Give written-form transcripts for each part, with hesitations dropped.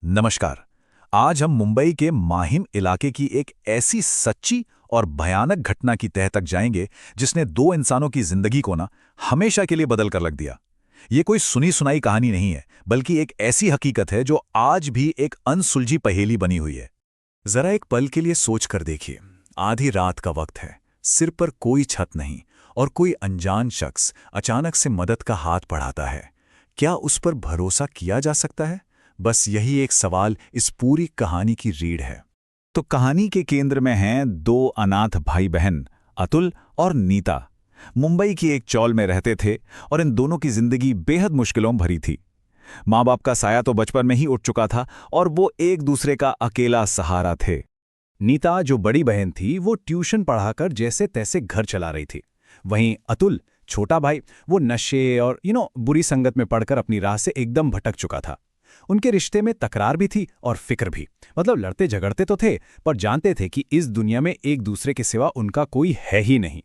नमस्कार। आज हम मुंबई के माहिम इलाके की एक ऐसी सच्ची और भयानक घटना की तह तक जाएंगे जिसने दो इंसानों की जिंदगी को ना हमेशा के लिए बदल कर रख दिया। ये कोई सुनी सुनाई कहानी नहीं है, बल्कि एक ऐसी हकीकत है जो आज भी एक अनसुलझी पहेली बनी हुई है। जरा एक पल के लिए सोच कर देखिए। आधी रात का वक्त है, सिर पर कोई छत नहीं और कोई अनजान शख्स अचानक से मदद का हाथ बढ़ाता है। क्या उस पर भरोसा किया जा सकता है? बस यही एक सवाल इस पूरी कहानी की रीढ़ है। तो कहानी के केंद्र में हैं दो अनाथ भाई बहन, अतुल और नीता। मुंबई की एक चौल में रहते थे और इन दोनों की जिंदगी बेहद मुश्किलों भरी थी। माँ बाप का साया तो बचपन में ही उठ चुका था और वो एक दूसरे का अकेला सहारा थे। नीता जो बड़ी बहन थी वो ट्यूशन पढ़ाकर जैसे तैसे घर चला रही थी। वहीं अतुल छोटा भाई वो नशे और बुरी संगत में पड़कर अपनी राह से एकदम भटक चुका था। उनके रिश्ते में तकरार भी थी और फिक्र भी। मतलब लड़ते झगड़ते तो थे, पर जानते थे कि इस दुनिया में एक दूसरे के सिवा उनका कोई है ही नहीं।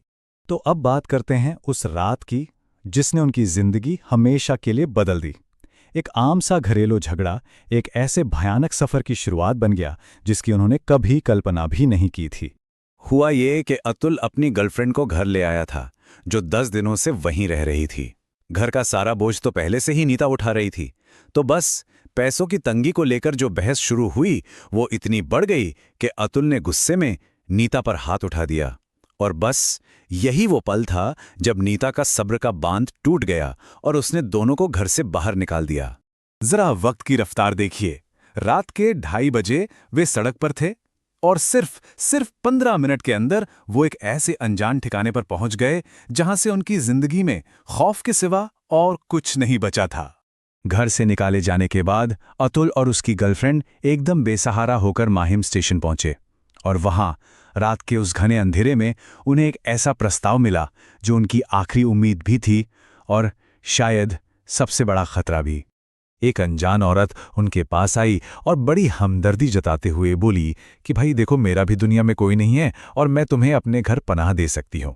तो अब बात करते हैं उस रात की जिसने उनकी जिंदगी हमेशा के लिए बदल दी। एक आम सा घरेलू झगड़ा एक ऐसे भयानक सफर की शुरुआत बन गया जिसकी उन्होंने कभी कल्पना भी नहीं की थी। हुआ ये कि अतुल अपनी गर्लफ्रेंड को घर ले आया था, जो 10 दिनों से वहीं रह रही थी। घर का सारा बोझ तो पहले से ही नीता उठा रही थी, तो बस पैसों की तंगी को लेकर जो बहस शुरू हुई वो इतनी बढ़ गई कि अतुल ने गुस्से में नीता पर हाथ उठा दिया। और बस यही वो पल था जब नीता का सब्र का बांध टूट गया और उसने दोनों को घर से बाहर निकाल दिया। जरा वक्त की रफ्तार देखिए। रात के 2:30 बजे वे सड़क पर थे और सिर्फ 15 मिनट के अंदर वो एक ऐसे अनजान ठिकाने पर पहुंच गए जहां से उनकी जिंदगी में खौफ के सिवा और कुछ नहीं बचा था। घर से निकाले जाने के बाद अतुल और उसकी गर्लफ्रेंड एकदम बेसहारा होकर माहिम स्टेशन पहुंचे और वहां रात के उस घने अंधेरे में उन्हें एक ऐसा प्रस्ताव मिला जो उनकी आखिरी उम्मीद भी थी और शायद सबसे बड़ा खतरा भी। एक अनजान औरत उनके पास आई और बड़ी हमदर्दी जताते हुए बोली कि भाई देखो, मेरा भी दुनिया में कोई नहीं है और मैं तुम्हें अपने घर पनाह दे सकती हूं।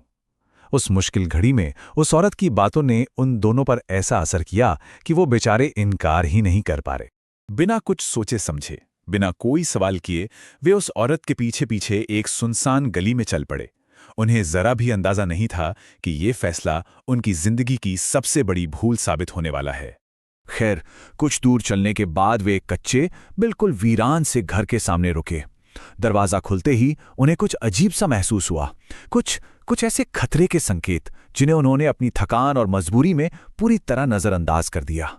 उस मुश्किल घड़ी में उस औरत की बातों ने उन दोनों पर ऐसा असर किया कि वो बेचारे इनकार ही नहीं कर पा रहे। बिना कुछ सोचे समझे, बिना कोई सवाल किए वे उस औरत के पीछे पीछे एक सुनसान गली में चल पड़े। उन्हें जरा भी अंदाजा नहीं था कि ये फैसला उनकी जिंदगी की सबसे बड़ी भूल साबित होने वाला है। खैर, कुछ दूर चलने के बाद वे एक कच्चे, बिल्कुल वीरान से घर के सामने रुके। दरवाजा खुलते ही उन्हें कुछ अजीब सा महसूस हुआ। कुछ ऐसे खतरे के संकेत जिन्हें उन्होंने अपनी थकान और मजबूरी में पूरी तरह नजरअंदाज कर दिया।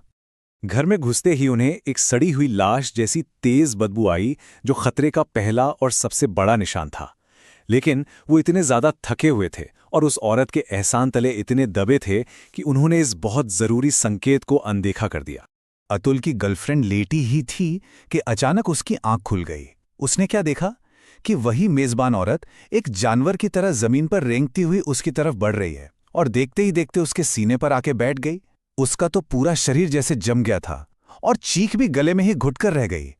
घर में घुसते ही उन्हें एक सड़ी हुई लाश जैसी तेज बदबू आई, जो खतरे का पहला और सबसे बड़ा निशान था। लेकिन वो इतने ज्यादा थके हुए थे और उस औरत के एहसान तले इतने दबे थे कि उन्होंने इस बहुत जरूरी संकेत को अनदेखा कर दिया। अतुल की गर्लफ्रेंड लेटी ही थी कि अचानक उसकी आंख खुल गई। उसने क्या देखा कि वही मेजबान औरत एक जानवर की तरह जमीन पर रेंगती हुई उसकी तरफ बढ़ रही है और देखते ही देखते उसके सीने पर आके बैठ गई। उसका तो पूरा शरीर जैसे जम गया था और चीख भी गले में ही घुटकर रह गई।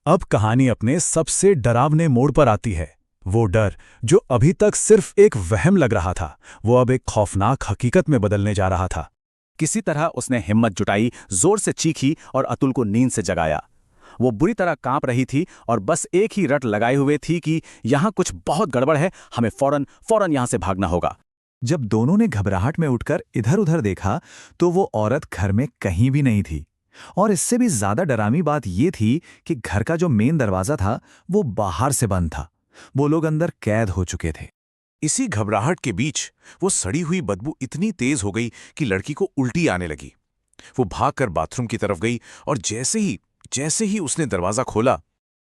अब कहानी अपने सबसे डरावने मोड़ पर आती है। वो डर जो अभी तक सिर्फ एक वहम लग रहा था, वो अब एक खौफनाक हकीकत में बदलने जा रहा था। किसी तरह उसने हिम्मत जुटाई, जोर से चीखी और अतुल को नींद से जगाया। वो बुरी तरह कांप रही थी और बस एक ही रट लगाए हुए थी कि यहां कुछ बहुत गड़बड़ है, हमें फौरन यहां से भागना होगा। जब दोनों ने घबराहट में उठकर इधर उधर देखा तो वो औरत घर में कहीं भी नहीं थी। और इससे भी ज्यादा डरावनी बात ये थी कि घर का जो मेन दरवाजा था वो बाहर से बंद था। वो लोग अंदर कैद हो चुके थे। इसी घबराहट के बीच वो सड़ी हुई बदबू इतनी तेज हो गई कि लड़की को उल्टी आने लगी। वो भागकर बाथरूम की तरफ गई और जैसे ही उसने दरवाजा खोला,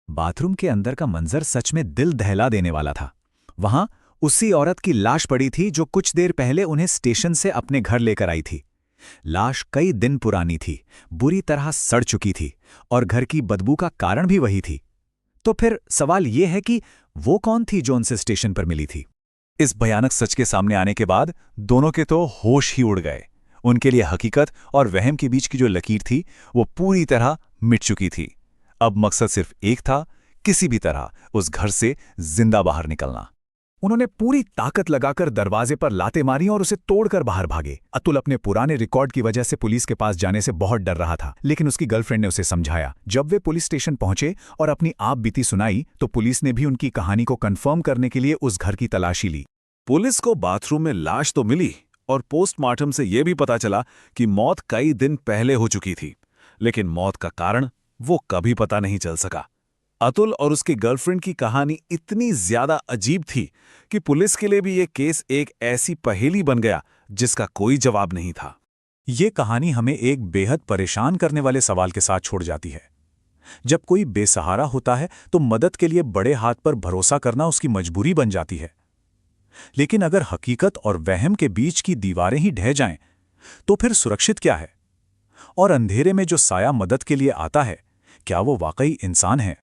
बाथरूम के अंदर का मंजर सच में दिल दहला देने वाला था। वहां उसी औरत की लाश पड़ी थी जो कुछ देर पहले उन्हें स्टेशन से अपने घर लेकर आई थी। लाश कई दिन पुरानी थी, बुरी तरह सड़ चुकी थी और घर की बदबू का कारण भी वही थी। तो फिर सवाल यह है कि वो कौन थी जो उनसे स्टेशन पर मिली थी? इस भयानक सच के सामने आने के बाद दोनों के तो होश ही उड़ गए। उनके लिए हकीकत और वहम के बीच की जो लकीर थी वो पूरी तरह मिट चुकी थी। अब मकसद सिर्फ एक था, किसी भी तरह उस घर से जिंदा बाहर निकलना। उन्होंने पूरी ताकत लगाकर दरवाजे पर लाते मारी और उसे तोड़कर बाहर भागे। अतुल अपने पुराने रिकॉर्ड की वजह से पुलिस के पास जाने से बहुत डर रहा था, लेकिन उसकी गर्लफ्रेंड ने उसे समझाया। जब वे पुलिस स्टेशन पहुंचे और अपनी आप बीती सुनाई तो पुलिस ने भी उनकी कहानी को कंफर्म करने के लिए उस घर की तलाशी ली। पुलिस को बाथरूम में लाश तो मिली और पोस्टमार्टम से यह भी पता चला कि मौत कई दिन पहले हो चुकी थी, लेकिन मौत का कारण वो कभी पता नहीं चल सका। अतुल और उसकी गर्लफ्रेंड की कहानी इतनी ज्यादा अजीब थी कि पुलिस के लिए भी ये केस एक ऐसी पहेली बन गया जिसका कोई जवाब नहीं था। ये कहानी हमें एक बेहद परेशान करने वाले सवाल के साथ छोड़ जाती है। जब कोई बेसहारा होता है तो मदद के लिए बड़े हाथ पर भरोसा करना उसकी मजबूरी बन जाती है। लेकिन अगर हकीकत और वहम के बीच की दीवारें ही ढह जाएं, तो फिर सुरक्षित क्या है? और अंधेरे में जो साया मदद के लिए आता है, क्या वो वाकई इंसान है?